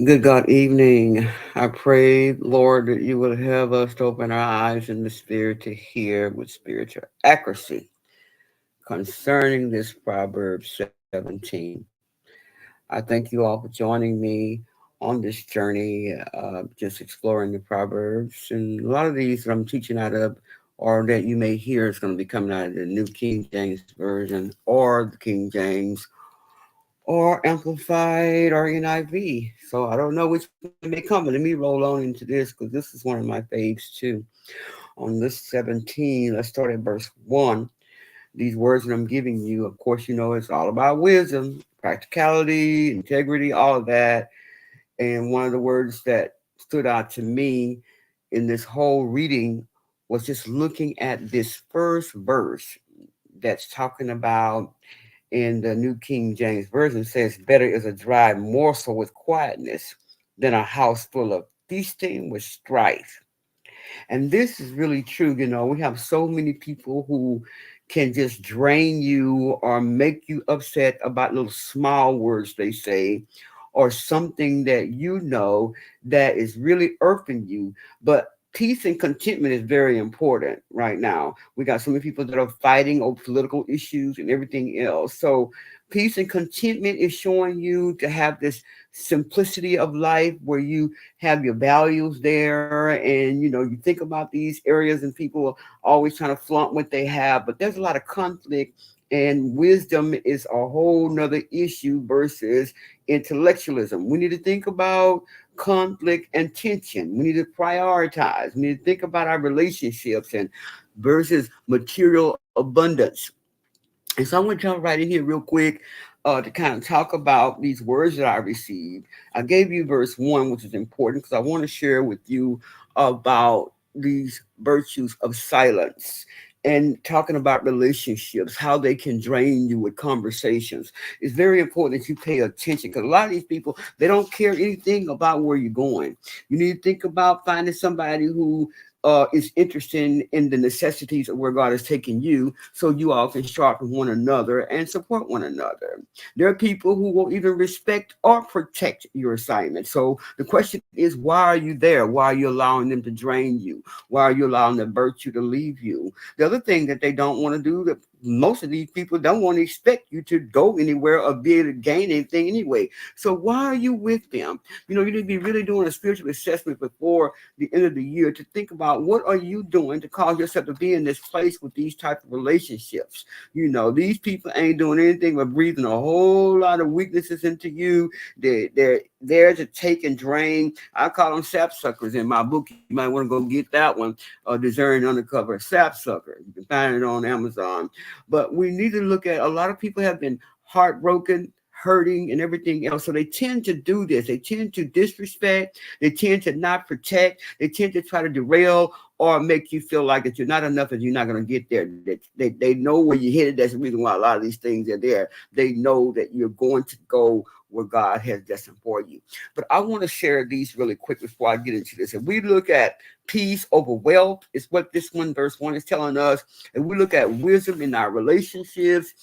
Good God evening. I pray, Lord, that you will have us to open our eyes in the spirit to hear with spiritual accuracy concerning this Proverbs 17. I thank you all for joining me on this journey, just exploring the Proverbs. And a lot of these that I'm teaching out of, or that you may hear, is going to be coming out of the New King James Version or the King James or Amplified or NIV. So I don't know which one may come, but let me roll on into this because this is one of my faves too. On this 17, let's start at verse 1. These words that I'm giving you, of course, you know it's all about wisdom, practicality, integrity, all of that. And one of the words that stood out to me in this whole reading was just looking at this first verse that's talking about in the New King James Version says, better is a dry morsel with quietness than a house full of feasting with strife. And this is really true. You know, we have so many people who can just drain you or make you upset about little small words they say or something that you know that is really irking you. But peace and contentment is very important right now. We got so many people that are fighting over political issues and everything else. So peace and contentment is showing you to have this simplicity of life where you have your values there and you know you think about these areas and people are always trying to flaunt what they have, but there's a lot of conflict, and wisdom is a whole nother issue versus intellectualism. We need to think about conflict and tension. We need to prioritize. We need to think about our relationships and versus material abundance. And so I want to jump right in here real quick to kind of talk about these words that I received. I gave you verse 1, which is important because I want to share with you about these virtues of silence and talking about relationships, how they can drain you with conversations. It's very important that you pay attention because a lot of these people, they don't care anything about where you're going. You need to think about finding somebody who is interested in the necessities of where God has taken you so you all can sharpen one another and support one another. There are people who won't even respect or protect your assignment. So the question is, why are you there? Why are you allowing them to drain you? Why are you allowing the virtue to leave you? The other thing that they don't want to do, that most of these people don't want to expect you to go anywhere or be able to gain anything anyway. So why are you with them? You know, you need to be really doing a spiritual assessment before the end of the year to think about what are you doing to cause yourself to be in this place with these type of relationships. You know, these people ain't doing anything but breathing a whole lot of weaknesses into you. They're there to take and drain. I call them sapsuckers in my book. You might want to go get that one, Discerning Undercover Sapsucker. You can find it on Amazon. But we need to look at, a lot of people have been heartbroken, hurting, and everything else. So they tend to do this. They tend to disrespect. They tend to not protect. They tend to try to derail or make you feel like that you're not enough and you're not going to get there. They know where you're headed. That's the reason why a lot of these things are there. They know that you're going to go where God has destined for you. But I want to share these really quick before I get into this. If we look at peace over wealth, is what this one verse 1 is telling us. If we look at wisdom in our relationships,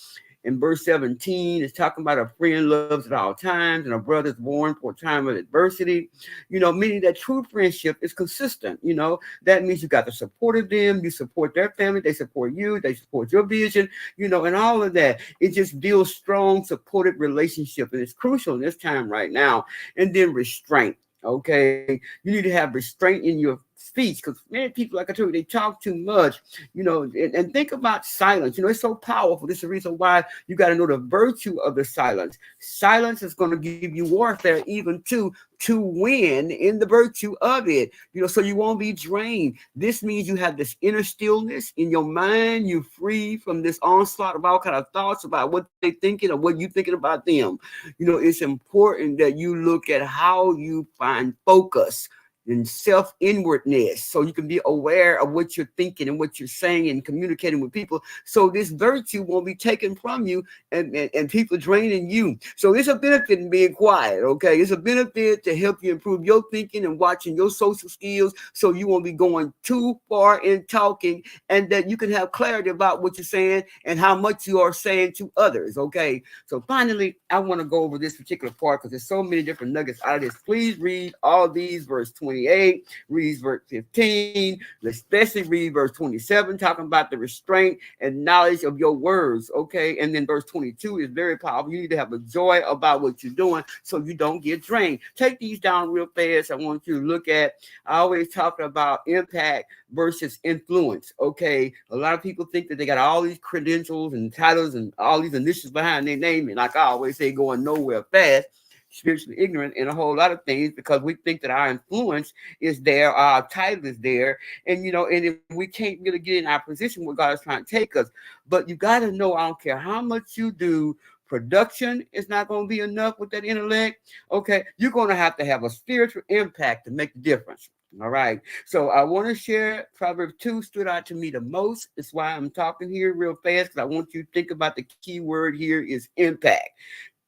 in verse 17, it's talking about a friend loves at all times and a brother is born for a time of adversity. You know, meaning that true friendship is consistent. You know, that means you got the support of them, you support their family, they support you, they support your vision, you know, and all of that. It just builds strong, supported relationship. And it's crucial in this time right now. And then restraint. Okay, you need to have restraint in your speech because many people, like I told you, they talk too much, you know, and think about silence. You know, it's so powerful. This is the reason why you got to know the virtue of the silence. Silence is going to give you warfare even to win in the virtue of it, you know, so you won't be drained. This means you have this inner stillness in your mind. You're free from this onslaught of all kind of thoughts about what they're thinking or what you're thinking about them. You know, it's important that you look at how you find focus and self-inwardness, so you can be aware of what you're thinking and what you're saying and communicating with people, so this virtue won't be taken from you and people draining you. So it's a benefit in being quiet, okay? It's a benefit to help you improve your thinking and watching your social skills, so you won't be going too far in talking, and that you can have clarity about what you're saying and how much you are saying to others, okay? So finally, I want to go over this particular part because there's so many different nuggets out of this. Please read all these, verse 28, read verse 15, especially read verse 27, talking about the restraint and knowledge of your words, okay? And then verse 22 is very powerful. You need to have a joy about what you're doing so you don't get drained. Take these down real fast. I want you to look at, I always talk about impact versus influence, okay? A lot of people think that they got all these credentials and titles and all these initials behind their name, and like I always say, going nowhere fast, spiritually ignorant in a whole lot of things, because we think that our influence is there, our title is there, and and if we can't really get in our position where God is trying to take us. But you got to know, I don't care how much you do, production is not going to be enough with that intellect, okay? You're going to have a spiritual impact to make the difference. All right. So I want to share Proverbs 2 stood out to me the most. That's why I'm talking here real fast, because I want you to think about the key word here is impact.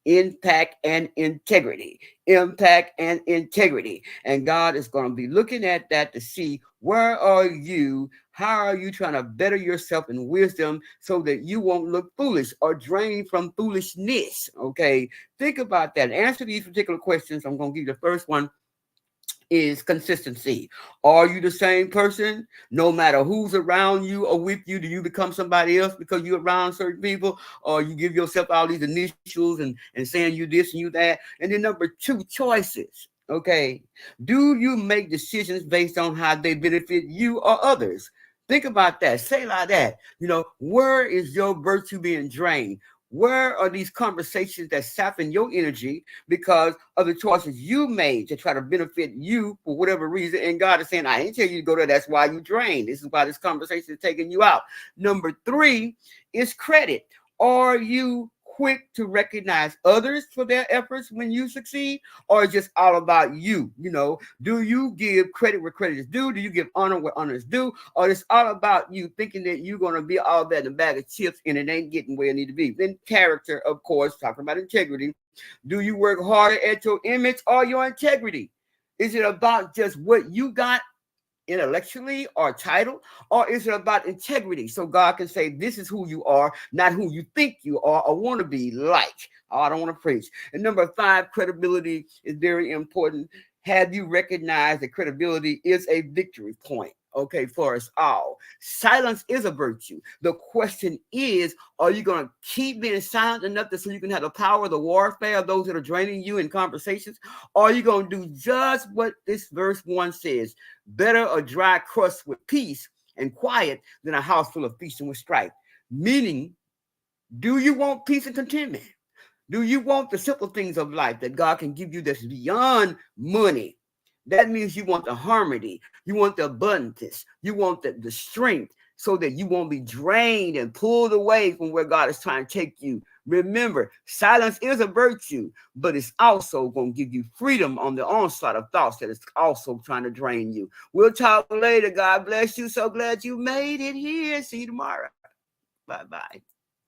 Impact and integrity. Impact and integrity. And God is going to be looking at that to see, where are you? How are you trying to better yourself in wisdom so that you won't look foolish or drain from foolishness? Okay. Think about that. Answer these particular questions. I'm going to give you the first one is consistency. Are you the same person no matter who's around you or with you? Do you become somebody else because you're around certain people, or you give yourself all these initials and saying you this and you that? And then number two, choices. Okay. Do you make decisions based on how they benefit you or others? Think about that. Say like that. Where is your virtue being drained? Where are these conversations that sapping your energy because of the choices you made to try to benefit you for whatever reason? And God is saying, I didn't tell you to go there. That's why you drained. This is why this conversation is taking you out. Number three is credit. Are you quick to recognize others for their efforts when you succeed, or just all about you? Do you give credit where credit is due? Do you give honor where honor is due? Or it's all about you thinking that you're going to be all that in a bag of chips and it ain't getting where it need to be? Then character, of course, talking about integrity. Do you work harder at your image or your integrity? Is it about just what you got intellectually or title, or is it about integrity, so God can say, this is who you are, not who you think you are or want to be like? Oh, I don't want to preach. And number five, credibility is very important. Have you recognized that credibility is a victory point, okay, for us all? Silence is a virtue. The question is, are you going to keep being silent enough so you can have the power of the warfare of those that are draining you in conversations? Or are you going to do just what this verse 1 says? Better a dry crust with peace and quiet than a house full of feasting with strife. Meaning, do you want peace and contentment? Do you want the simple things of life that God can give you that's beyond money? That means you want the harmony. You want the abundance. You want the strength so that you won't be drained and pulled away from where God is trying to take you. Remember, silence is a virtue, but it's also going to give you freedom on the onslaught of thoughts that is also trying to drain you. We'll talk later. God bless you. So glad you made it here. See you tomorrow. Bye-bye.